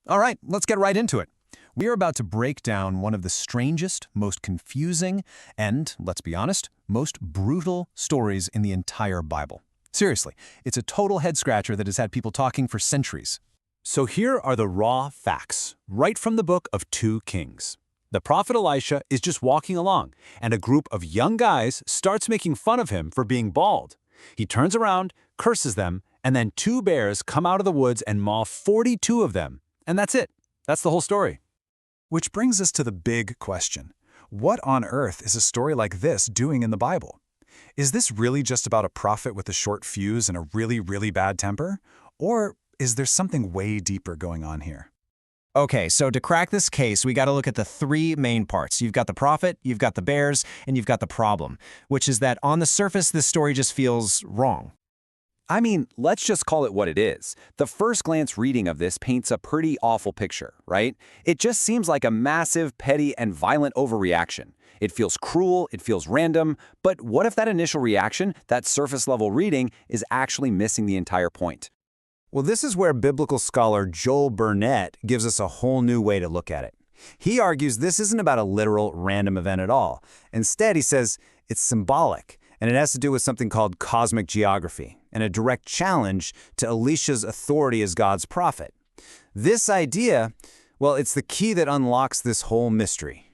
All right, let's get right into it. We are about to break down one of the strangest, most confusing, and, let's be honest, most brutal stories in the entire Bible. Seriously, it's a total head-scratcher that has had people talking for centuries. So here are the raw facts, right from the book of 2 Kings. The prophet Elisha is just walking along, and a group of young guys starts making fun of him for being bald. He turns around, curses them, and then 2 bears come out of the woods and maul 42 of them. And that's it. That's the whole story. Which brings us to the big question. What on earth is a story like this doing in the Bible? Is this really just about a prophet with a short fuse and a really bad temper? Or is there something way deeper going on here? Okay, so to crack this case, we got to look at the 3 main parts. You've got the prophet, you've got the bears, and you've got the problem, which is that on the surface, this story just feels wrong. I mean, let's just call it what it is. The first glance reading of this paints a pretty awful picture, right? It just seems like a massive, petty, and violent overreaction. It feels cruel, it feels random, but what if that initial reaction, that surface-level reading, is actually missing the entire point? Well, this is where biblical scholar Joel Burnett gives us a whole new way to look at it. He argues this isn't about a literal random event at all. Instead, he says it's symbolic, and it has to do with something called cosmic geography, and a direct challenge to Elisha's authority as God's prophet. This idea, well, it's the key that unlocks this whole mystery.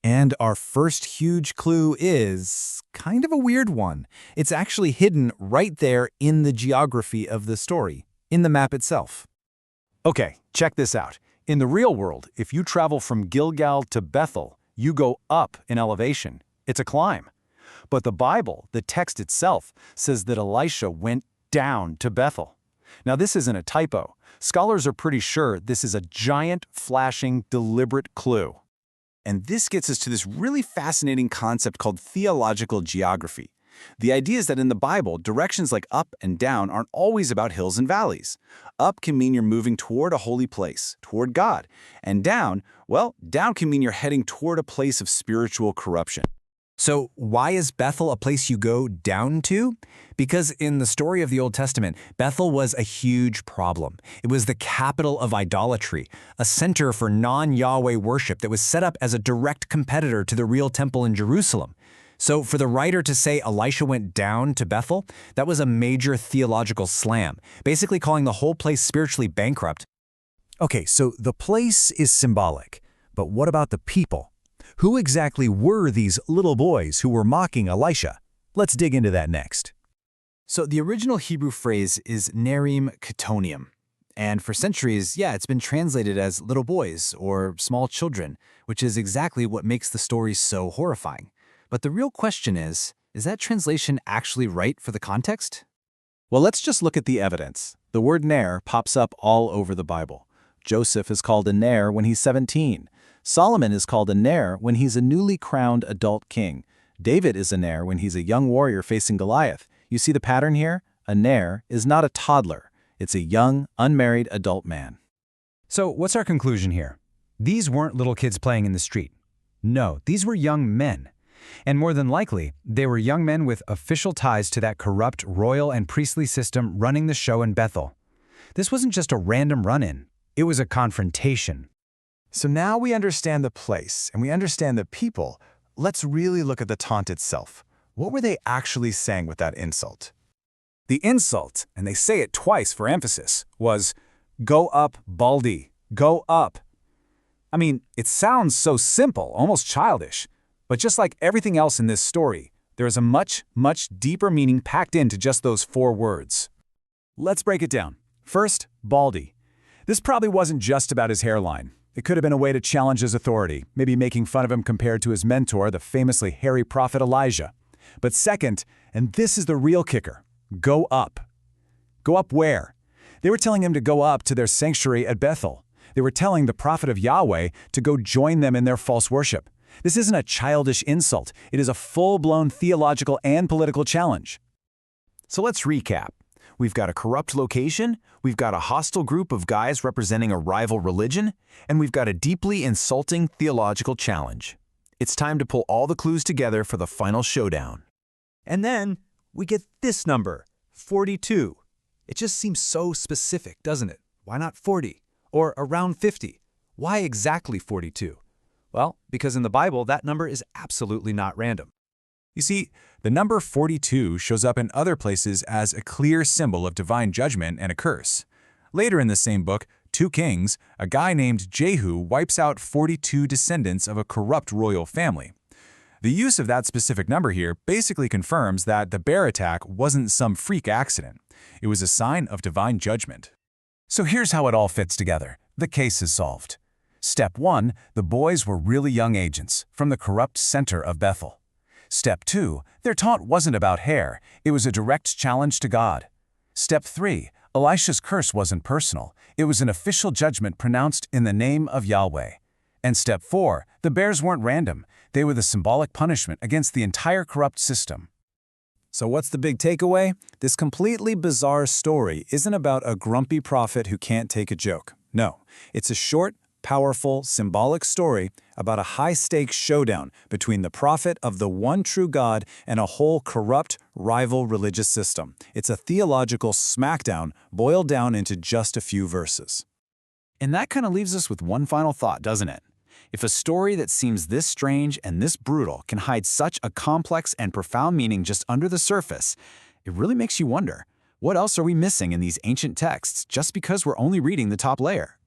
And our first huge clue is kind of a weird one. It's actually hidden right there in the geography of the story, in the map itself. Okay, check this out. In the real world, if you travel from Gilgal to Bethel, you go up in elevation. It's a climb. But the Bible, the text itself, says that Elisha went down to Bethel. Now, this isn't a typo. Scholars are pretty sure this is a giant, flashing, deliberate clue. And this gets us to this really fascinating concept called theological geography. The idea is that in the Bible, directions like up and down aren't always about hills and valleys. Up can mean you're moving toward a holy place, toward God. And down, well, down can mean you're heading toward a place of spiritual corruption. So why is Bethel a place you go down to? Because in the story of the Old Testament, Bethel was a huge problem. It was the capital of idolatry, a center for non-Yahweh worship that was set up as a direct competitor to the real temple in Jerusalem. So for the writer to say Elisha went down to Bethel, that was a major theological slam, basically calling the whole place spiritually bankrupt. Okay, so the place is symbolic, but what about the people? Who exactly were these little boys who were mocking Elisha? Let's dig into that next. So the original Hebrew phrase is nerim ketonium. And for centuries, it's been translated as little boys or small children, which is exactly what makes the story so horrifying. But the real question is that translation actually right for the context? Well, let's just look at the evidence. The word ner pops up all over the Bible. Joseph is called a ner when he's 17. Solomon is called a ner when he's a newly crowned adult king. David is a ner when he's a young warrior facing Goliath. You see the pattern here? A ner is not a toddler. It's a young, unmarried adult man. So what's our conclusion here? These weren't little kids playing in the street. No, these were young men. And more than likely, they were young men with official ties to that corrupt royal and priestly system running the show in Bethel. This wasn't just a random run-in. It was a confrontation. So now we understand the place and we understand the people. Let's really look at the taunt itself. What were they actually saying with that insult? The insult, and they say it twice for emphasis, was, "Go up, Baldy, go up." I mean, it sounds so simple, almost childish. But just like everything else in this story, there is a much deeper meaning packed into just those 4 words. Let's break it down. First, Baldy. This probably wasn't just about his hairline. It could have been a way to challenge his authority, maybe making fun of him compared to his mentor, the famously hairy prophet Elijah. But second, and this is the real kicker, go up. Go up where? They were telling him to go up to their sanctuary at Bethel. They were telling the prophet of Yahweh to go join them in their false worship. This isn't a childish insult. It is a full-blown theological and political challenge. So let's recap. We've got a corrupt location, we've got a hostile group of guys representing a rival religion, and we've got a deeply insulting theological challenge. It's time to pull all the clues together for the final showdown. And then we get this number, 42. It just seems so specific, doesn't it? Why not 40? or around 50. Why exactly 42? Well, because in the Bible, that number is absolutely not random. You see, the number 42 shows up in other places as a clear symbol of divine judgment and a curse. Later in the same book, 2 Kings, a guy named Jehu wipes out 42 descendants of a corrupt royal family. The use of that specific number here basically confirms that the bear attack wasn't some freak accident. It was a sign of divine judgment. So here's how it all fits together. The case is solved. Step 1, the boys were really young agents from the corrupt center of Bethel. Step 2, their taunt wasn't about hair, it was a direct challenge to God. Step 3, Elisha's curse wasn't personal, it was an official judgment pronounced in the name of Yahweh. And step 4, the bears weren't random, they were the symbolic punishment against the entire corrupt system. So what's the big takeaway? This completely bizarre story isn't about a grumpy prophet who can't take a joke. No, it's a short, powerful, symbolic story about a high-stakes showdown between the prophet of the one true God and a whole corrupt, rival religious system. It's a theological smackdown boiled down into just a few verses. And that kind of leaves us with one final thought, doesn't it? If a story that seems this strange and this brutal can hide such a complex and profound meaning just under the surface, it really makes you wonder, what else are we missing in these ancient texts just because we're only reading the top layer?